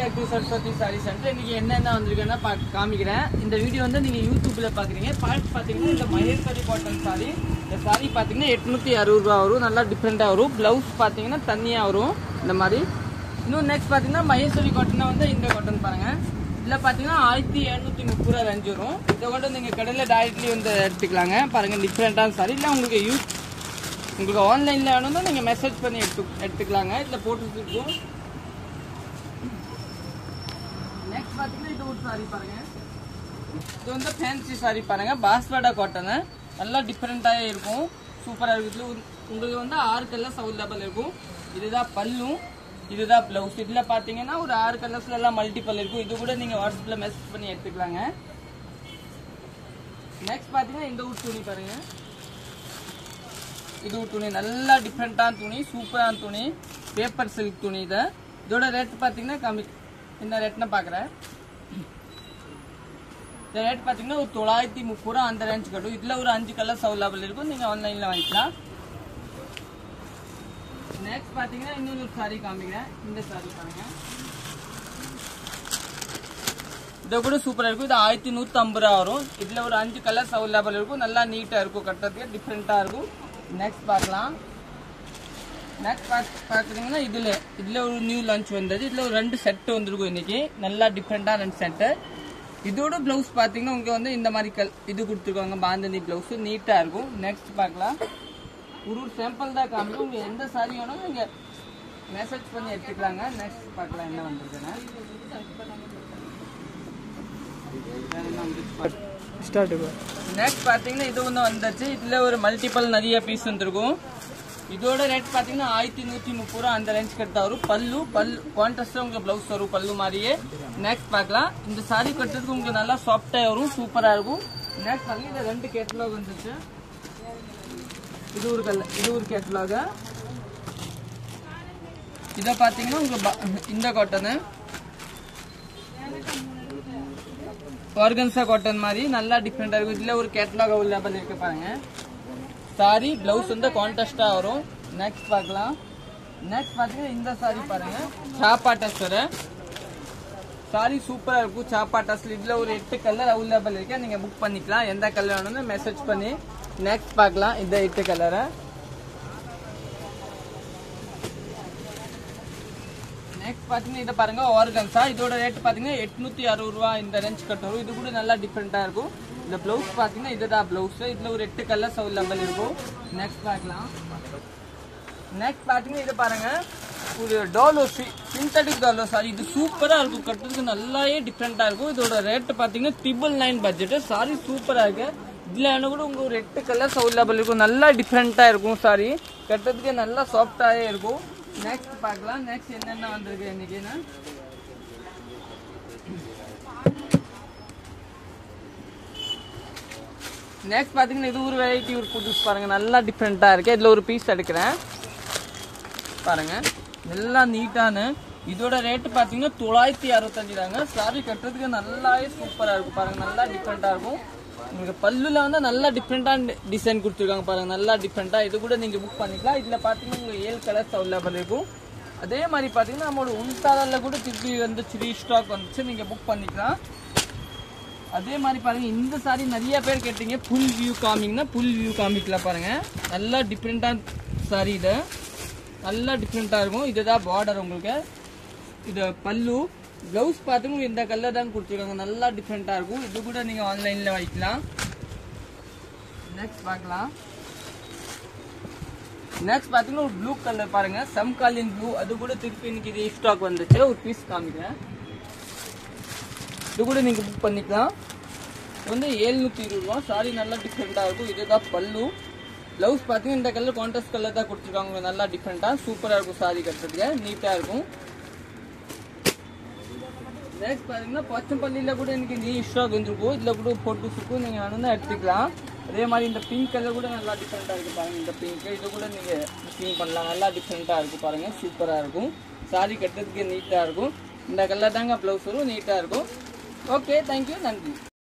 Back to Saraswati sari centre. இன்னைக்கு என்னென்ன வந்திருக்குன்னா காமிக்கிறேன். இந்த வீடியோ வந்து நீங்க யூடியூப்ல பாக்குறீங்க. பாத்தீங்கன்னா இந்த மகேஸ்வரி காட்டன் சாரி. இந்த சாரி பாத்தீங்கன்னா 860 ரூபா வரும். நல்லா டிஃப்ரெண்டா வரும். பிளவுஸ் பாத்தீங்கன்னா தனியா வரும் இந்த மாதிரி. இன்னும் நெக்ஸ்ட் பாத்தீங்கன்னா மகேஸ்வரி காட்டன் வந்து இந்த காட்டன் பாருங்க. இதுல பாத்தீங்கன்னா 1730 ரூபா ரேஞ்ச் வரும். இதை கூட நீங்க கடையில டைரக்ட்லி வந்து எடுத்துக்கலாங்க. பாருங்க டிஃப்ரெண்டான சாரி. இல்ல உங்களுக்கு ஆன்லைன்ல வேணும்னா நீங்க மெசேஜ் பண்ணி எடுத்துக்கலாங்க. இதுல போட்டுருக்கும். நெக்ஸ்ட் பாத்தீங்கன்னா இது ஒரு சாரி பாருங்க. இது வந்து ஃபேன்சி சாரி பாருங்க. பாஸ்வாடா காட்டன் நல்லா டிஃப்ரெண்டா இருக்கும். சூப்பரா இருக்கு. உங்களுக்கு வந்து 6 கலர்ஸ் அவைலபிள் இருக்கும். இதுதான் பல்லு, இதுதான் பிளவுஸ். இதுல பாத்தீங்கன்னா ஒரு 6 கலர்ஸ்ல எல்லாம் மல்டிபிள் இருக்கும். இது கூட நீங்க வாட்ஸ்அப்ல மெசேஜ் பண்ணி எடுத்துக்கலாங்க. நெக்ஸ்ட் பாத்தீங்கன்னா இந்த ஒரு துணி பாருங்க. இது ஒரு துணி நல்லா டிஃப்ரெண்டான துணி, சூப்பரான துணி, பேப்பர் சில்க் துணி. இதோட ரேட் பாத்தீங்கன்னா கம்மி. இந்த ரேட்னா பாக்குறேன். இந்த ரேட் பாத்தீங்கன்னா ஒரு 930 ரூபா அந்த ரேஞ்ச் கட்டும். இதுல ஒரு 5 கலர்ஸ் அவைலபிள் இருக்கும். நீங்க ஆன்லைன்ல வாங்கிக்கலாம். நெக்ஸ்ட் பாத்தீங்கன்னா இன்னொரு சாரி காமிக்கிறேன். இந்த சாரி பாருங்க. இது கூட சூப்பரா இருக்கும். இது 1150 ரூபா வரும். இதுல ஒரு 5 கலர்ஸ் அவைலபிள் இருக்கும். நல்லா நீட்டா இருக்கும். கட்டுறதுக்கு டிஃப்ரெண்டா இருக்கும். நெக்ஸ்ட் பார்க்கலாம். நெக்ஸ்ட் பாத்தீங்கன்னா இதுல ஒரு நியூ லான்ச் வந்தது. இதுல ஒரு 2 செட் வந்திருக்கும் இன்னைக்கு. நல்லா டிஃப்ரெண்டா 2 செட்டு. இதோட பிளவுஸ் பாத்தீங்கன்னா உங்களுக்கு வந்து இந்த மாதிரி இது கொடுத்துருக்காங்க. பாந்தனி பிளவுஸ் நீட்டா இருக்கும். நெக்ஸ்ட் பார்க்கலாம். ஒரு சாம்பிள் தான் காமிக்கும். உங்களுக்கு எந்த சாரி வேணும் நீங்க மெசேஜ் பண்ணி எடுத்துக்கலாங்க. நெக்ஸ்ட் பார்க்கலாம் என்ன வந்திருக்குன்னு. நெக்ஸ்ட் பாத்தீங்கன்னா இது ஒன்று வந்துச்சு. இதுல ஒரு மல்டிபிள் நிறைய பீஸ் வந்துருக்கும். இதோட ரேட் பாத்தீங்கன்னா 1130 ரூபா அந்த ரேஞ்ச் கட்டா வரும். பல்லு கான்ட்ராஸ்டா உங்களுக்கு பிளவுஸ் வரும் பல்லு மாதிரியே. நெக்ஸ்ட் பார்க்கலாம். இந்த சாரி கட்டுறதுக்கு உங்களுக்கு நல்லா சாஃப்டா வரும். சூப்பரா இருக்கும். நெக்ஸ்ட் பாருங்க. இந்த 2 கேட்டலாக் வந்துச்சு. இது ஒரு கேட்டலாக். இத பாத்தீங்கன்னா உங்களுக்கு இந்த காட்டன் ஆர்கன்சா காட்டன் மாதிரி நல்லா டிஃப்ரெண்டா இருக்கும். இதுல ஒரு கேட்டலாக் அவைலபிள் இருக்கு பாருங்க. சாரி பிளவுஸ் வந்து கான்ட்ராஸ்டா வரும். நெக்ஸ்ட் பார்க்கலாம். நெக்ஸ்ட் பாத்தீங்கன்னா இந்த சாரி பாருங்க. சாப்பாட்டாஸ் வர சாரி சூப்பரா இருக்கும். சாப்பாட்டாஸ் இதுல ஒரு 8 கலர் அவைலபிள் இருக்கு. நீங்க புக் பண்ணிக்கலாம். எந்த கலர் வேணும்னு மெசேஜ் பண்ணி. நெக்ஸ்ட் பார்க்கலாம். இந்த 8 கலரை. நெக்ஸ்ட் பாத்தீங்கன்னா இதை பாருங்க. ஆர்கன்சா இதோட ரேட் பாத்தீங்கன்னா 860 ரூபா இந்த ரேஞ்ச் கட் வரும். இது கூட நல்லா டிஃப்ரெண்டா இருக்கும். இந்த பிளவுஸ் பாத்தீங்கன்னா இதுதான் பிளவுஸ். இதுல ஒரு 8 கலர்ஸ் அவைலபிள் இருக்கும். நெக்ஸ்ட் பார்க்கலாம். நெக்ஸ்ட் பாத்தீங்கன்னா இது பாருங்க. ஒரு டாலோ சிந்தட்டிக் டாலோ சாரி. இது சூப்பரா இருக்கும். கட்டுறதுக்கு நல்லாவே டிஃப்ரெண்டா இருக்கும். இதோட ரேட் பாத்தீங்கன்னா 999 பட்ஜெட். சாரி சூப்பரா இருக்கு. இதுல கூட உங்களுக்கு ஒரு 8 கலர்ஸ் அவைலபிள் இருக்கும். நல்லா டிஃப்ரெண்டா இருக்கும். சாரி கட்டுறதுக்கு நல்லா சாஃப்டாவே இருக்கும். நெக்ஸ்ட் பார்க்கலாம். நெக்ஸ்ட் என்னென்ன வந்திருக்கு இன்னைக்குன்னு. நெக்ஸ்ட் பாத்தீங்கன்னா இது ஒரு வெரைட்டி ஒரு புதுசு பாருங்க. நல்லா டிஃப்ரெண்டா இருக்கு. இதுல ஒரு பீஸ் எடுக்கிறேன் பாருங்க. நல்லா நீட்டான. இதோட ரேட் பாத்தீங்கன்னா 965 தாங்க. சாரி கட்டுறதுக்கு நல்லாவே சூப்பரா இருக்கும் பாருங்க. நல்லா டிஃப்ரெண்டா இருக்கும். உங்களுக்கு பல்லுல வந்து நல்லா டிஃப்ரெண்டான டிசைன் கொடுத்துருக்காங்க பாருங்க. நல்லா டிஃப்ரெண்டா. இது கூட நீங்க புக் பண்ணிக்கலாம். இதுல பாத்தீங்கன்னா உங்களுக்கு 7 கலர்ஸ் அவைலபிள் இருக்கும். அதே மாதிரி பாத்தீங்கன்னா நம்மளோட உள்தாரால கூட திருப்பி வந்துச்சு. ரீஸ்டாக் வந்துச்சு. நீங்க புக் பண்ணிக்கலாம். அதே மாதிரி பாருங்க. இந்த சாரி நிறைய பேர் கேட்டீங்க. ஃபுல் வியூ காமிங்கன்னா ஃபுல் வியூ காமிக்கலாம் பாருங்க. நல்லா டிஃப்ரெண்டான சாரி. இது நல்லா டிஃப்ரெண்டா இருக்கும். இதுதான் பார்டர் உங்களுக்கு. இது பல்லு. பிளவுஸ் பாத்தீங்கன்னா இந்த கலர் தான் கொடுத்துருக்காங்க. நல்லா டிஃப்ரெண்டா இருக்கும். இது கூட நீங்க ஆன்லைன்ல வாங்கிக்கலாம். நெக்ஸ்ட் பார்க்கலாம். நெக்ஸ்ட் பாத்தீங்கன்னா ஒரு ப்ளூ கலர் பாருங்க. சம்காலின் ப்ளூ. அது கூட திருப்பி இன்னைக்கு ரீஸ்டாக் வந்துச்சு. ஒரு பீஸ் காமிக்கிறேன். இது கூட நீங்க புக் பண்ணிக்கலாம். வந்து 720 ரூபா. சாரி நல்லா டிஃப்ரெண்டா இருக்கும். இதுதான் பல்லு. பிளவுஸ் பாத்தீங்கன்னா இந்த கலர் கான்ட்ராஸ்ட் கலர் தான் கொடுத்துருக்காங்க. நல்லா டிஃப்ரெண்டா சூப்பரா இருக்கும். சாரி கட்டுறதுக்கு நீட்டா இருக்கும். நெக்ஸ்ட் பாத்தீங்கன்னா பச்சம்பள்ளியில கூட எனக்கு நியூ ஸ்டாக் வந்துருக்கும். இதுல கூட போட்டோஸ் இருக்கும். நீங்க வேணும்னா எடுத்துக்கலாம். அதே மாதிரி இந்த பிங்க் கலர் கூட நல்லா டிஃப்ரெண்டா இருக்கு பாருங்க. இந்த பிங்க் இது கூட நீங்க புக்கிங் பண்ணலாம். நல்லா டிஃப்ரெண்டா இருக்கும் பாருங்க. சூப்பரா இருக்கும். சாரி கட்டுறதுக்கு நீட்டா இருக்கும். இந்த கலர் தாங்க பிளவுஸ் வரும். நீட்டா இருக்கும். ஓகே, தேங்க்யூ, நன்றி.